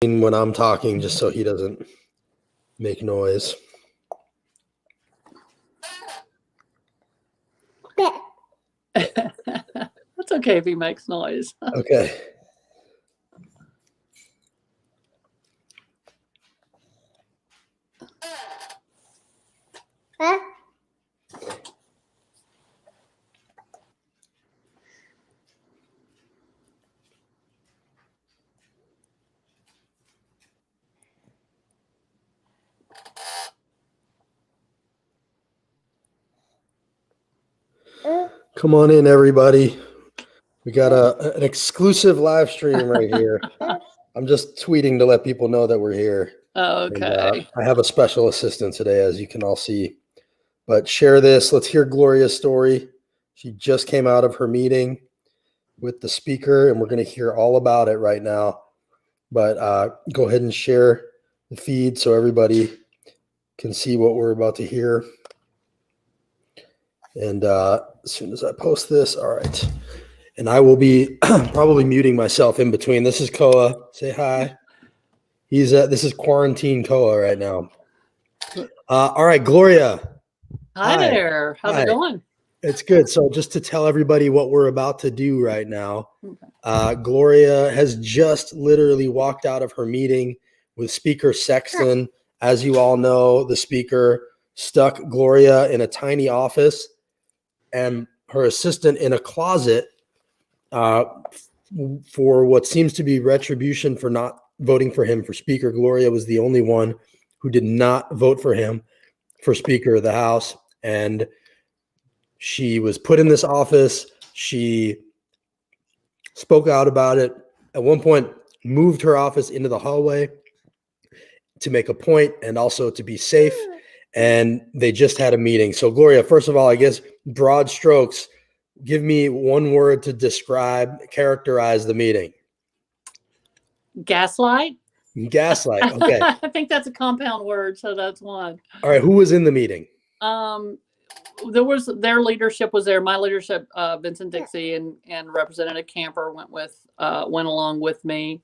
when I'm talking just so he doesn't make noise. That's okay if he makes noise. Okay. Come on in, everybody. We got an exclusive live stream right here. I'm just tweeting to let people know that we're here. Okay. And, I have a special assistant today, as you can all see. But share this. Let's hear Gloria's story. She just came out of her meeting with the speaker, and we're going to hear all about it right now. But go ahead and share the feed so everybody can see what we're about to hear. And as soon as I post this, all right. And I will be probably muting myself in between. This is Koa. Say hi. This is quarantine Koa right now. All right, Gloria. Hi there. How's it going? It's good. So just to tell everybody what we're about to do right now, Gloria has just literally walked out of her meeting with Speaker Sexton. As you all know, the speaker stuck Gloria in a tiny office and her assistant in a closet for what seems to be retribution for not voting for him for speaker. Gloria was the only one who did not vote for him for Speaker of the House. And she was put in this office. She spoke out about it. At one point, moved her office into the hallway to make a point and also to be safe. And they just had a meeting. So Gloria, first of all, I guess broad strokes, give me one word to characterize the meeting. Gaslight. Gaslight. Okay. I think that's a compound word, so that's one. All right. Who was in the meeting? Their leadership was there. My leadership, Vincent Dixie and Representative Camper went along with me,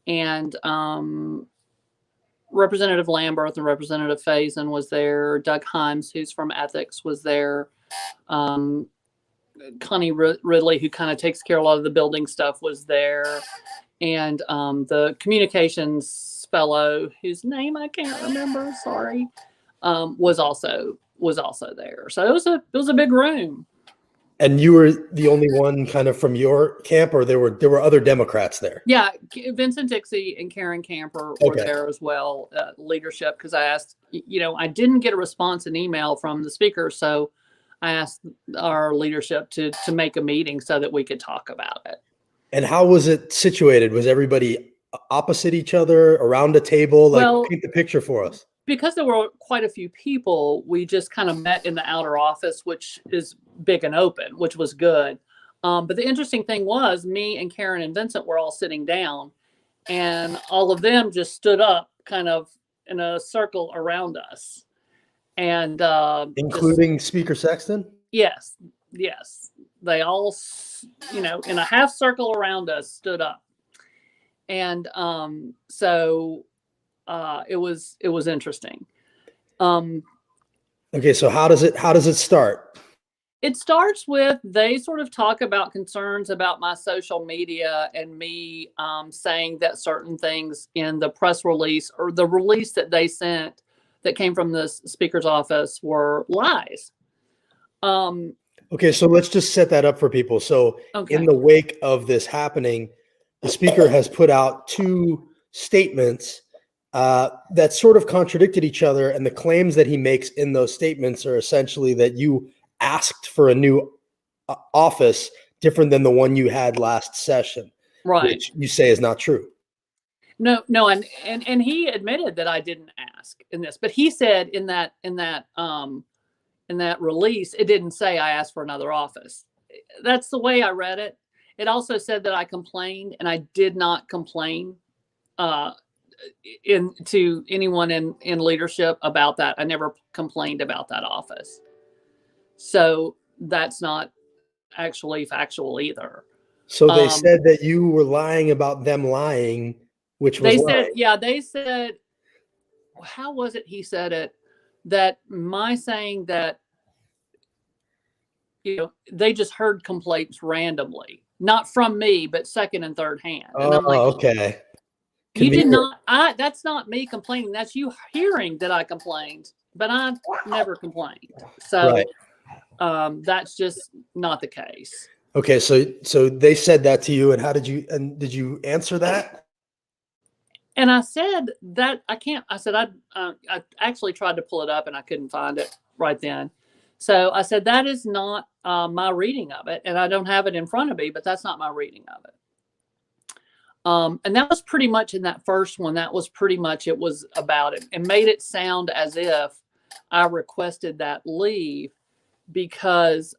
and Representative Lamberth and Representative Faison was there. Doug Himes, who's from Ethics, was there. Connie Ridley, who kind of takes care of a lot of the building stuff, was there. And the communications fellow, whose name I can't remember, sorry, was also there. So it was a big room. And you were the only one kind of from your camp, or there were other Democrats there? Yeah, Vincent Dixie and Karen Camper were there as well, leadership, because I asked, I didn't get a response in email from the speaker, so I asked our leadership to make a meeting so that we could talk about it. And how was it situated? Was everybody opposite each other, around a table? Paint the picture for us. Because there were quite a few people, we just kind of met in the outer office, which is big and open, which was good. But the interesting thing was me and Karen and Vincent were all sitting down, and all of them just stood up kind of in a circle around us. And including Speaker Sexton? Yes. They all, in a half circle around us stood up. And so it was interesting. Okay, so how does it start? It starts with they sort of talk about concerns about my social media and me saying that certain things in the press release or the release that they sent that came from the speaker's office were lies. Okay, so let's just set that up for people. So in the wake of this happening, the speaker has put out two statements that sort of contradicted each other. And the claims that he makes in those statements are essentially that you asked for a new office different than the one you had last session, right? Which you say is not true. No, and he admitted that I didn't ask in this, but he said in that release, it didn't say I asked for another office. That's the way I read it. It also said that I complained, and I did not complain to anyone in leadership about that. I never complained about that office. So that's not actually factual either. So they said that you were lying about them lying which was they said, how was it he said it, that my saying that, they just heard complaints randomly, not from me, but second and third hand. And I'm like, okay. You did not, that's not me complaining. That's you hearing that I complained, but I never complained. So that's just not the case. Okay. So they said that to you, and did you answer that? And I said that I said, I actually tried to pull it up and I couldn't find it right then. So I said, that is not my reading of it. And I don't have it in front of me, but that's not my reading of it. And that was pretty much in that first one. That was pretty much, it was about it, and made it sound as if I requested that leave because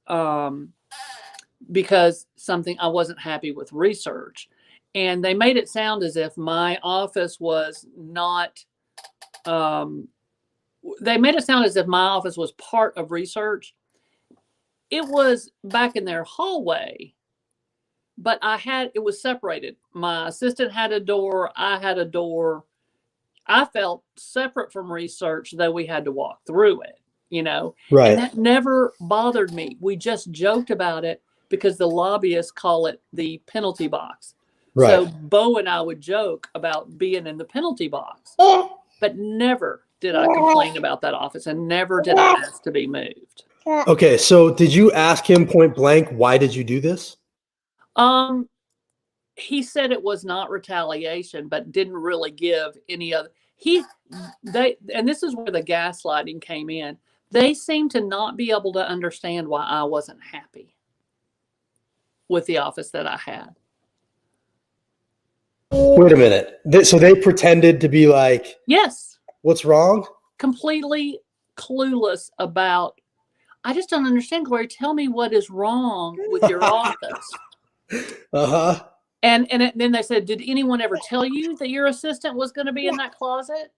something, I wasn't happy with research. And they made it sound as if my office was not, they made it sound as if my office was part of research. It was back in their hallway, but it was separated. My assistant had a door. I had a door. I felt separate from research, though we had to walk through it, Right. And that never bothered me. We just joked about it because the lobbyists call it the penalty box. Right. So Bo and I would joke about being in the penalty box, but never did I complain about that office, and never did I ask to be moved. Okay. So did you ask him point blank, why did you do this? He said it was not retaliation, but didn't really give any other. And this is where the gaslighting came in. They seemed to not be able to understand why I wasn't happy with the office that I had. Wait a minute. So they pretended to be like, yes, what's wrong? Completely clueless about, I just don't understand, Gloria. Tell me what is wrong with your office. Uh-huh. And then they said, did anyone ever tell you that your assistant was going to be in that closet?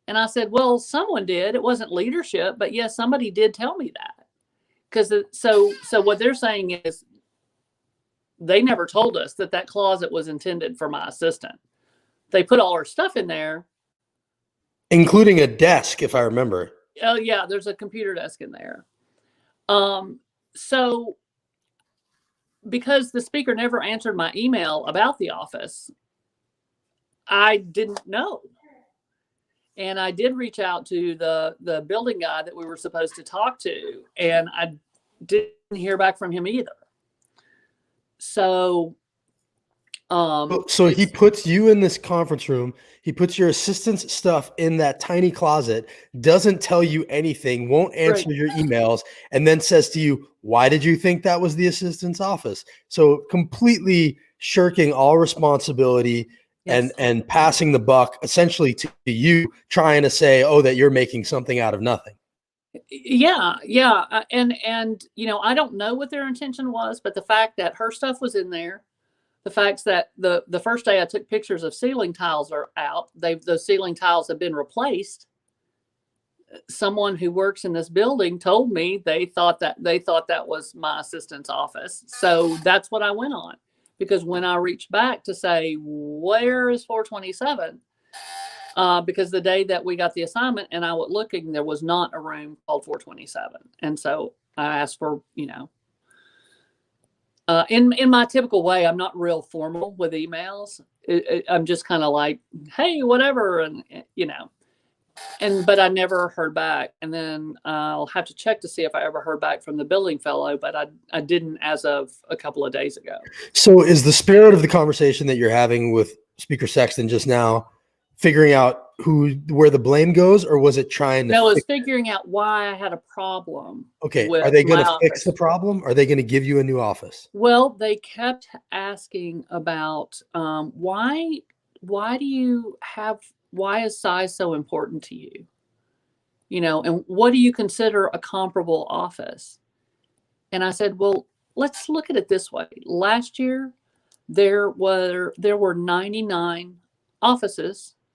And I said, well, someone did. It wasn't leadership, but yes, somebody did tell me that. Because so what they're saying is they never told us that closet was intended for my assistant. They put all her stuff in there. Including a desk, if I remember. Oh, yeah, there's a computer desk in there. So because the speaker never answered my email about the office, I didn't know. And I did reach out to the building guy that we were supposed to talk to, and I didn't hear back from him either. So he puts you in this conference room. He puts your assistant's stuff in that tiny closet, doesn't tell you anything, won't answer your emails, and then says to you, why did you think that was the assistant's office? So completely shirking all responsibility. Yes. And passing the buck essentially to you, trying to say, oh, that you're making something out of nothing. Yeah. And I don't know what their intention was, but the fact that her stuff was in there, the fact that the first day I took pictures of ceiling tiles are out, those ceiling tiles have been replaced. Someone who works in this building told me they thought that was my assistant's office. So that's what I went on. Because when I reached back to say, where is 427? Because the day that we got the assignment and I was looking, there was not a room called 427. And so I asked for, in my typical way, I'm not real formal with emails. I'm just kind of like, hey, whatever. And, but I never heard back. And then I'll have to check to see if I ever heard back from the building fellow, but I didn't as of a couple of days ago. So is the spirit of the conversation that you're having with Speaker Sexton just now figuring out where the blame goes, or was it trying to? No, it's figuring out why I had a problem. Okay. Are they going to fix the problem? Are they going to give you a new office? Well, they kept asking about why is size so important to you? And what do you consider a comparable office? And I said, well, let's look at it this way. Last year, there were 99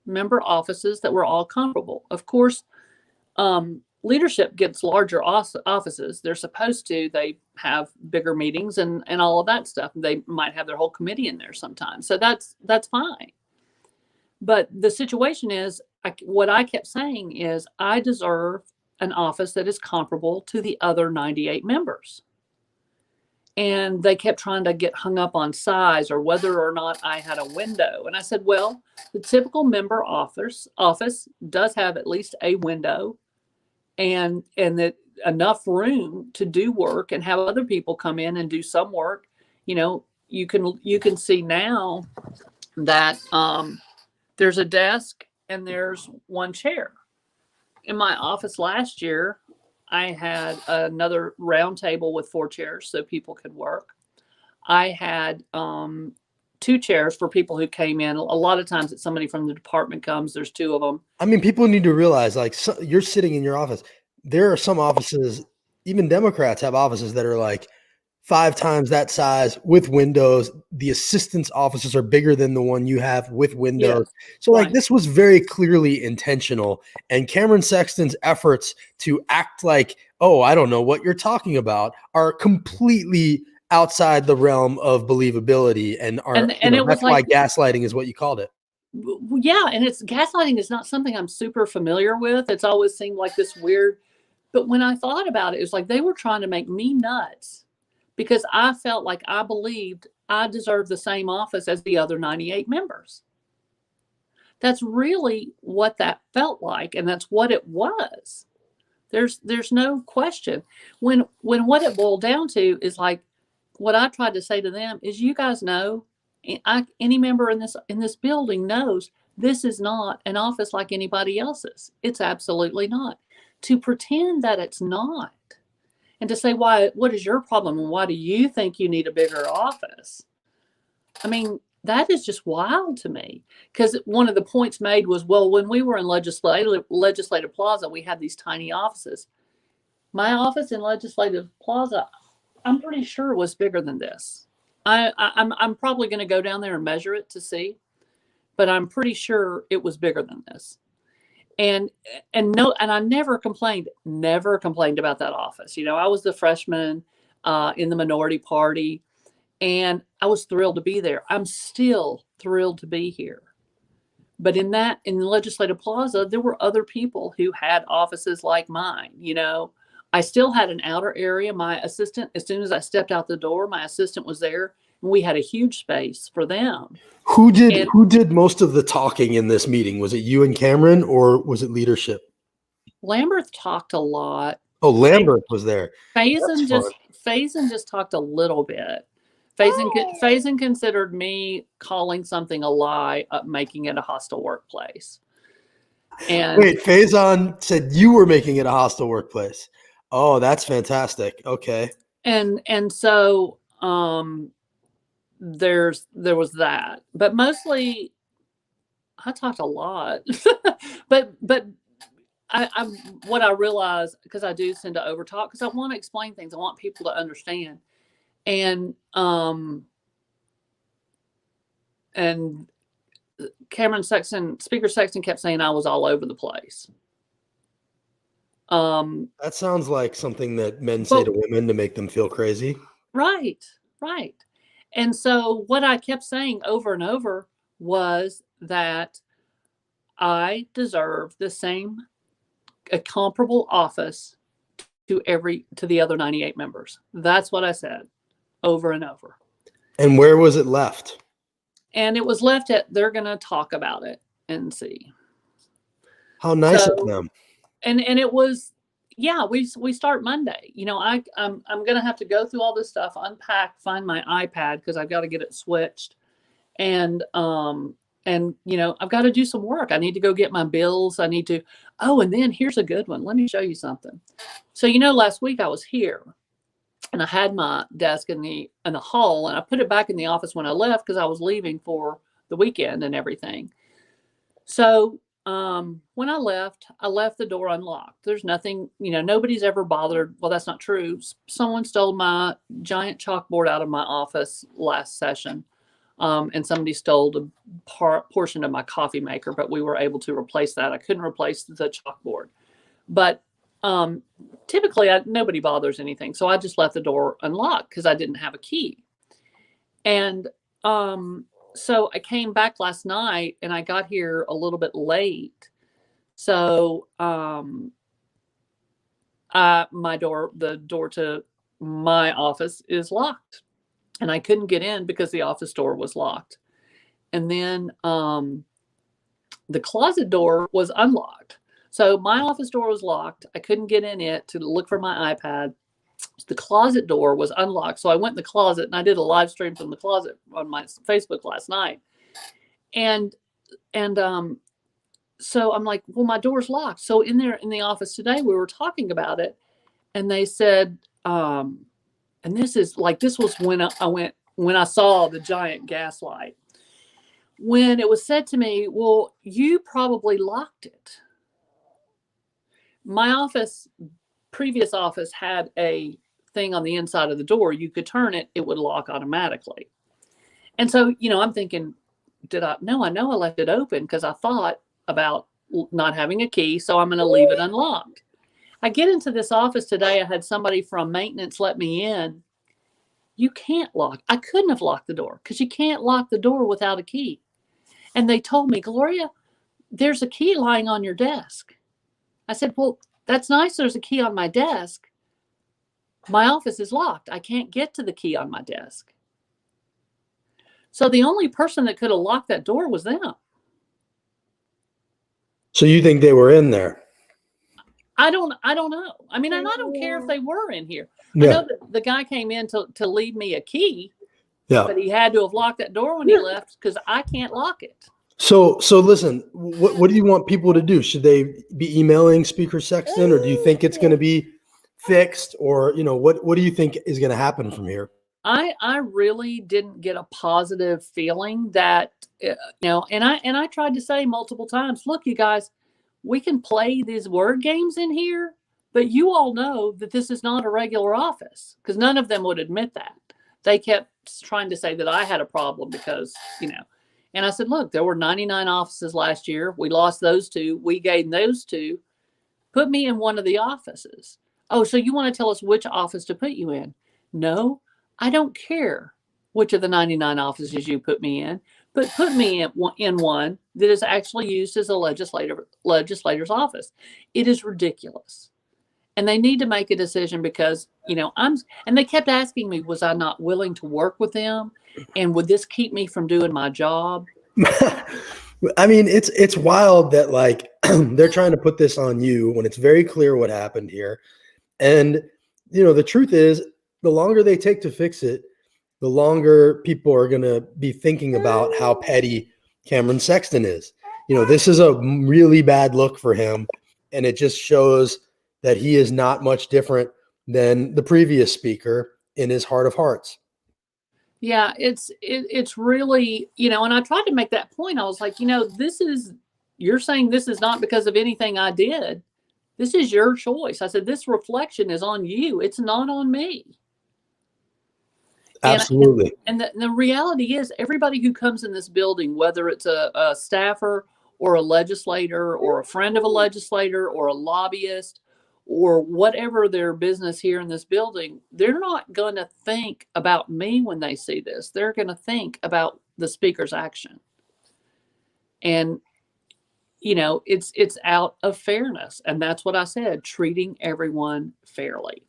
member offices that were all comparable. Of course, leadership gets larger offices. They're supposed to. They have bigger meetings and all of that stuff. They might have their whole committee in there sometimes. So that's fine. But the situation is, what I kept saying is, I deserve an office that is comparable to the other 98 members. And they kept trying to get hung up on size or whether or not I had a window. And I said, well, the typical member office does have at least a window, and that enough room to do work and have other people come in and do some work. You know, you can see now that there's a desk and there's one chair. In my office last year, I had another round table with 4 chairs so people could work. I had 2 chairs for people who came in. A lot of times it's somebody from the department comes, there's 2 of them. I mean, people need to realize, like, you're sitting in your office. There are some offices, even Democrats have offices that are like 5 times that size with windows. The assistant's offices are bigger than the one you have with windows. Yes, so like right. This was very clearly intentional. And Cameron Sexton's efforts to act like, oh, I don't know what you're talking about, are completely outside the realm of believability, and are, And it was that's why like, gaslighting is what you called it. yeah, and it's gaslighting is not something I'm super familiar with. It's always seemed like this weird, but when I thought about it, it was like they were trying to make me nuts because I felt like I believed I deserved the same office as the other 98 members. That's really what that felt like, and that's what it was. There's no question. When what it boiled down to is like what I tried to say to them is, you guys know, any member in this building knows this is not an office like anybody else's. It's absolutely not. To pretend that it's not, and to say, why, what is your problem and why do you think you need a bigger office? I mean, that is just wild to me, because one of the points made was, well, when we were in Legislative Plaza, we had these tiny offices. My office in Legislative Plaza, I'm pretty sure was bigger than this. I'm probably going to go down there and measure it to see, but I'm pretty sure it was bigger than this. And I never complained about that office. You know, I was the freshman in the minority party, and I was thrilled to be there. I'm still thrilled to be here. But in the Legislative Plaza, there were other people who had offices like mine. You know, I still had an outer area. My assistant, as soon as I stepped out the door, my assistant was there, and we had a huge space for them. Who did most of the talking in this meeting? Was it you and Cameron, or was it leadership? Lambert talked a lot. Oh, Lambert was there. Faison just talked a little bit. Faison considered me calling something a lie, making it a hostile workplace. And wait, Faison said you were making it a hostile workplace. Oh, that's fantastic. Okay. And so there was that, but mostly I talked a lot. but I what I realized, because I do tend to overtalk, because I want to explain things. I want people to understand. And Cameron Sexton, Speaker Sexton, kept saying I was all over the place. That sounds like something that men say to women to make them feel crazy. Right. And so what I kept saying over and over was that I deserve the same, a comparable office to the other 98 members. That's what I said over and over. And where was it left? And it was left at, they're going to talk about it and see. How nice of them. And it was, yeah, we start Monday. You know, I'm going to have to go through all this stuff, unpack, find my iPad, because I've got to get it switched. And you know, I've got to do some work. I need to go get my bills. I need to, and then here's a good one. Let me show you something. So, you know, last week I was here and I had my desk in the hall, and I put it back in the office when I left, because I was leaving for the weekend and everything. So when I left the door unlocked. There's nothing, you know, nobody's ever bothered. Well, that's not true. Someone stole my giant chalkboard out of my office last session. And somebody stole a portion of my coffee maker, but we were able to replace that. I couldn't replace the chalkboard. But typically nobody bothers anything. So I just left the door unlocked because I didn't have a key. And so I came back last night and I got here a little bit late. So, the door to my office is locked, and I couldn't get in because the office door was locked. And then, the closet door was unlocked. So my office door was locked. I couldn't get in it to look for my iPad. The closet door was unlocked. So I went in the closet and I did a live stream from the closet on my Facebook last night. And so I'm like, well, my door's locked. So in the office today, we were talking about it, and they said, and this was when I saw the giant gas light. When it was said to me, well, you probably locked it. My previous office had a thing on the inside of the door. You could turn it, it would lock automatically. And so, I'm thinking, no, I know I left it open because I thought about not having a key. So I'm going to leave it unlocked. I get into this office today. I had somebody from maintenance let me in. You can't lock. I couldn't have locked the door because you can't lock the door without a key. And they told me, Gloria, there's a key lying on your desk. I said, well, that's nice. There's a key on my desk. My office is locked. I can't get to the key on my desk. So the only person that could have locked that door was them. So you think they were in there? I don't know. I mean, and I don't care if they were in here. Yeah. I know that the guy came in to leave me a key. Yeah. But he had to have locked that door when he left because I can't lock it. So listen, what do you want people to do? Should they be emailing Speaker Sexton, or do you think it's going to be fixed, or what do you think is going to happen from here? I really didn't get a positive feeling that and I tried to say multiple times, look, you guys, we can play these word games in here, but you all know that this is not a regular office, because none of them would admit that. They kept trying to say that I had a problem because, and I said, look, there were 99 offices last year. We lost those 2. We gained those 2. Put me in one of the offices. Oh, so you want to tell us which office to put you in? No, I don't care which of the 99 offices you put me in, but put me in one that is actually used as a legislator's office. It is ridiculous. And they need to make a decision because, and they kept asking me, was I not willing to work with them? And would this keep me from doing my job? I mean, it's wild that they're trying to put this on you when it's very clear what happened here. And, the truth is, the longer they take to fix it, the longer people are going to be thinking about how petty Cameron Sexton is. This is a really bad look for him. And it just shows that he is not much different than the previous speaker in his heart of hearts. Yeah, it's really, and I tried to make that point. I was like, you're saying this is not because of anything I did. This is your choice. I said, this reflection is on you. It's not on me. Absolutely. And the reality is, everybody who comes in this building, whether it's a staffer or a legislator or a friend of a legislator or a lobbyist or whatever their business here in this building, they're not going to think about me when they see this. They're going to think about the speaker's action. And, it's out of fairness. And that's what I said, treating everyone fairly.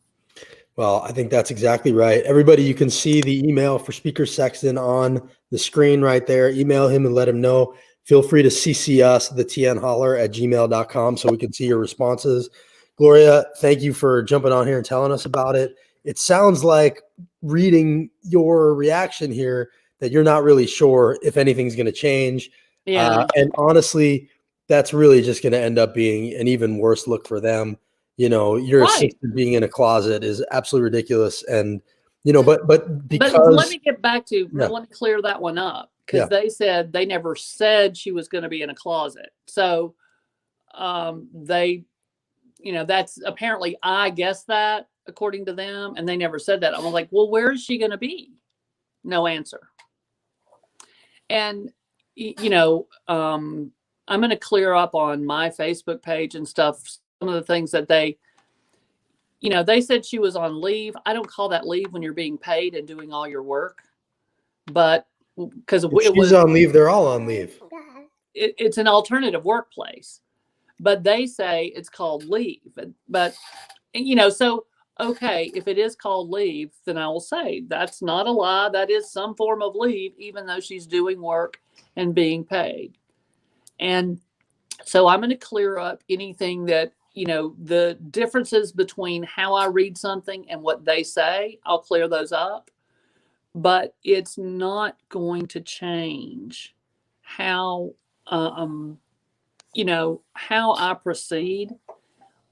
Well, I think that's exactly right. Everybody, you can see the email for Speaker Sexton on the screen right there. Email him and let him know. Feel free to CC us, the tnholler@gmail.com, so we can see your responses. Gloria, thank you for jumping on here and telling us about it. It sounds like, reading your reaction here, that you're not really sure if anything's going to change. Yeah. And honestly, that's really just going to end up being an even worse look for them. Your assistant being in a closet is absolutely ridiculous. And, but because. But let me get back to, let me clear that one up, because they said they never said she was going to be in a closet. So they, that's apparently, I guess that according to them, and they never said that. I was like, well, where is she going to be? No answer. And, I'm going to clear up on my Facebook page and stuff some of the things that they said she was on leave. I don't call that leave when you're being paid and doing all your work. But because If she's on leave, they're all on leave. it's an alternative workplace, but they say it's called leave. But, so, okay, if it is called leave, then I will say that's not a lie. That is some form of leave, even though she's doing work and being paid. And so I'm going to clear up anything that, the differences between how I read something and what they say. I'll clear those up, but it's not going to change how, how I proceed.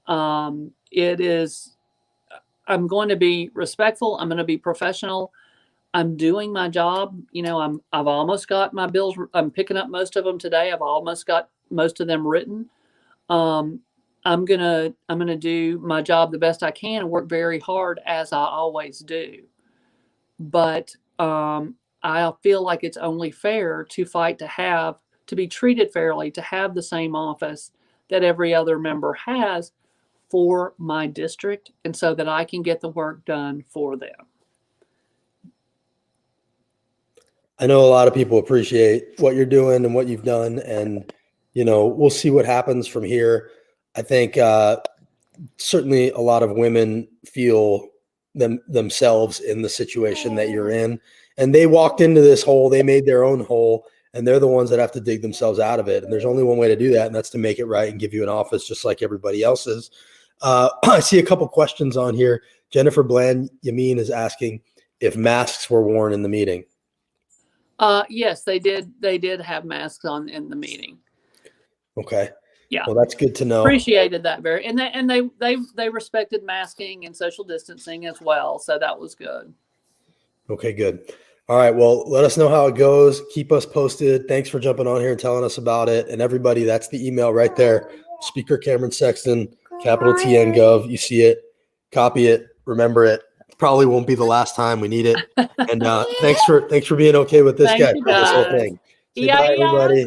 It is, I'm going to be respectful. I'm going to be professional. I'm doing my job. I've almost got my bills. I'm picking up most of them today. I've almost got most of them written. I'm gonna do my job the best I can and work very hard as I always do. But I feel like it's only fair to fight to be treated fairly, to have the same office that every other member has for my district, and so that I can get the work done for them. I know a lot of people appreciate what you're doing and what you've done, and we'll see what happens from here. I think certainly a lot of women feel themselves in the situation that you're in, and they walked into this hole. They made their own hole, and they're the ones that have to dig themselves out of it. And there's only one way to do that, and that's to make it right and give you an office just like everybody else's. I see a couple questions on here. Jennifer Bland Yamin is asking if masks were worn in the meeting. Yes, they did. They did have masks on in the meeting. Okay. Yeah. Well, that's good to know. Appreciated that and they respected masking and social distancing as well. So that was good. Okay, good. All right. Well, let us know how it goes. Keep us posted. Thanks for jumping on here and telling us about it. And everybody, that's the email right there. Speaker Cameron Sexton, capital TN Gov. You see it, copy it, remember it. Probably won't be the last time we need it. And thanks for being okay with this guy for this whole thing. Say bye, everybody.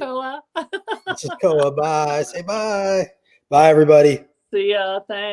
This is Koa. Bye. Say bye. Bye, everybody. See ya. Thanks.